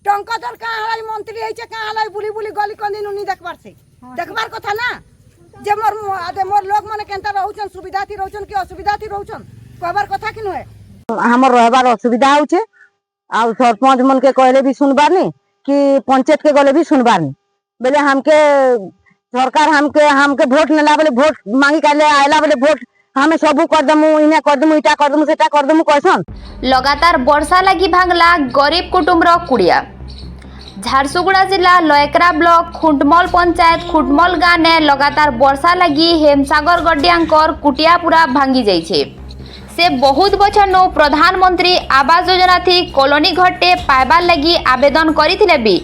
टंका कहाँ मंत्री कहाँ बुली बुली गली कंदी नुनी देखबार से देखबार कथा ना जे मोर लोग माने केनता रहउछन सुविधा थी रहउछन कि असुविधा थी रहउछन कहबार कथा कि नुहे हमर रहबार असुविधा होचे आ सरपंच मन के कहले भी सुनबार नहीं कि पंचायत के गले भी सुनबार नहीं बेले हमके सरकार हमके वोट नेला बेले वोट मांगी काले आयला बेले वोट हमें सबू कर दमु इने कर दमु इटा कर दमु सेटा कर दमु कहसन। लगातार वर्षा लगी भांगला गरीब कुटुंबर कुड़िया। झारसुगुड़ा जिला लयकरा ब्लॉक खुंटमल पंचायत खुंटमल गाँव ने लगातार वर्षा लगी हेमसागर गड्डियांकर कुटिया पूरा भांगी जाइछे। से बहुत बछर नो प्रधानमंत्री आवास योजना थी कॉलोनी घरटे पाइबार लगी आवेदन करिथिले भी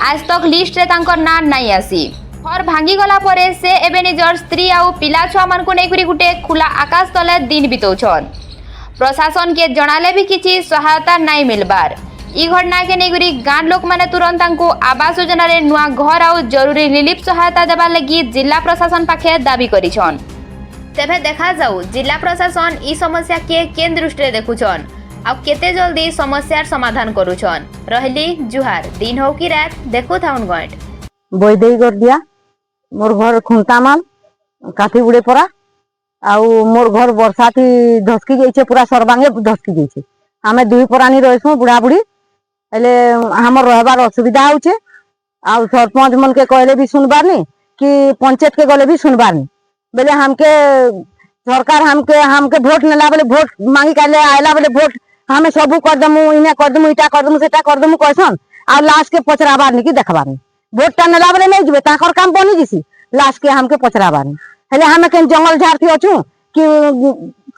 आज तक लिस्ट रे तांकर ना नहीं आसी। घर भांगी गला परे से एबे निजर स्त्री आउ पिला छुआ मन को नेकरी गुटे खुला आकाश तले दिन बितौछन। प्रशासन के जणाले भी किछि सहायता नहीं मिलबार। ई घटना के नेकरी गाँव लोक माने तुरंत तांको आवास योजना रे नुआ घर आउ जरूरी रिलीफ सहायता देबा लगी जिला प्रशासन पाखे दाबी करिछन। तेबे देखा जाऊ जिला प्रशासन ई समस्या के केन दृष्टि देखुछन आ केते जल्दी समस्यार समाधान करूछन। रहली जुहार दिन हो कि रात देखु थाउन गइट बईदेई कर दिया मोर घर खुंटामाल काठी बुड़े परा आउ मोर घर वर्षा थी धसकी जाइछे पूरा सर्वांगे धसकी जाइछे। हमें दुई परानी रहसु बुढ़ा बुढ़ी एले हमर रहबार असुविधा होचे आउ सरपंच मन के कहले भी सुनबार नहीं कि पंचायत के गले भी सुनबार नहीं बेले हमके सरकार हमके वोट नेला बेले वोट मांगी काले आयला बेले वोट हमें सबू कर दमु इने कर दमु इटा कर दमु सेटा कर दमु कहसन आ लास्ट के पचराबार नहीं कि देखबार नहीं वोट नेला बेले नहीं जबे ताकर काम बनी जिसी लास्ट के हमके पचराबार नहीं हेले हमें केन जंगल झाड़ थी अछु कि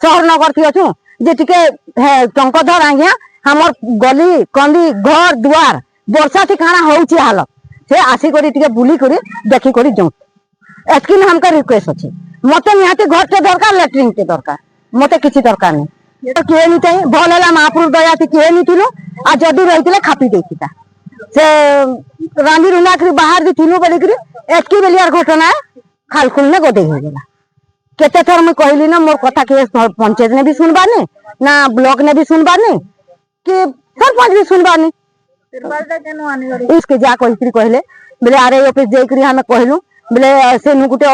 शहर नगर थी अछु जे टिके टंका धर आज्ञा हमर गली कंदी घर दुआर वर्षा थी खाना होउची हालत से आसी करी टिके बुली करी देखी करी जाऊ एतकी हमका रिक्वेस्ट अछि मते निहाती घर के दरकार लैट्रिन के दरकार मते किछि दरकार नहीं तो किए नहीं भल है महापुर दया थी किए नहीं थिलु आ जदी रहितले खापी देथिता से रानी रुना करी बाहर दी थिलु बोली करी एतकी बेलियार घटना खालखुल ने गोदे हो गेला केते थर मैं कहली ना मोर कथा के पंचायत ने भी सुनबार नहीं ना ब्लॉक ने भी सुनबार नहीं कि सरपंच भी सुनबार नहीं इसके जा कही कहले बोले आरे ऑफिस जाइकरी हमें कहलु बोले से नुकुटे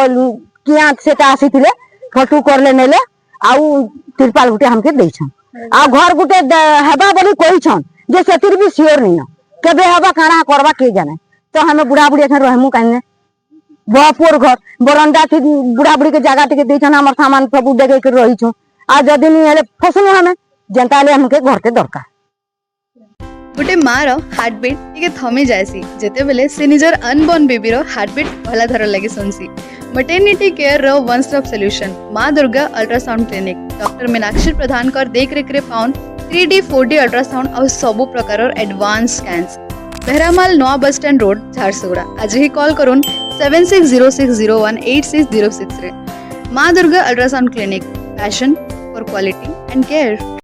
किया सेटा आसीथिले फोटो करले नेले आउ तिरपाल गुटे हमके देछन आ घर गुटे हेबा बोली कहिछन जे सेतिर भी श्योर नहीं केबे हेबा काना करबा के जाने तो हमें बुढ़ा बुढ़ी एखन रहमु काने बपुर घर बरंडा थी बुढ़ा बुढ़ी के जगह टिके देछन हमर सामान सब देखे के रही छु आ जदी नहीं हेले फसनु हमें जनताले हमके घर के दरकार। गोटे मार हार्टबीट टिके थमी जायसी जेते बेले से निजर अनबॉर्न बेबी रो हार्टबीट भला धर लगे सुनसी। मटर्निटी केयर रो one stop solution Maa Durga ultrasound clinic doctor Meenakshi Pradhan कर देख रेख रे पाउन 3D 4D अल्ट्रासाउंड और सबु प्रकार एडवांस स्कैन्स बेहरामाल नवा बस स्टैंड रोड झारसुगुड़ा आज ही कॉल करून 7606018606 रे मां Durga ultrasound clinic passion for quality and care.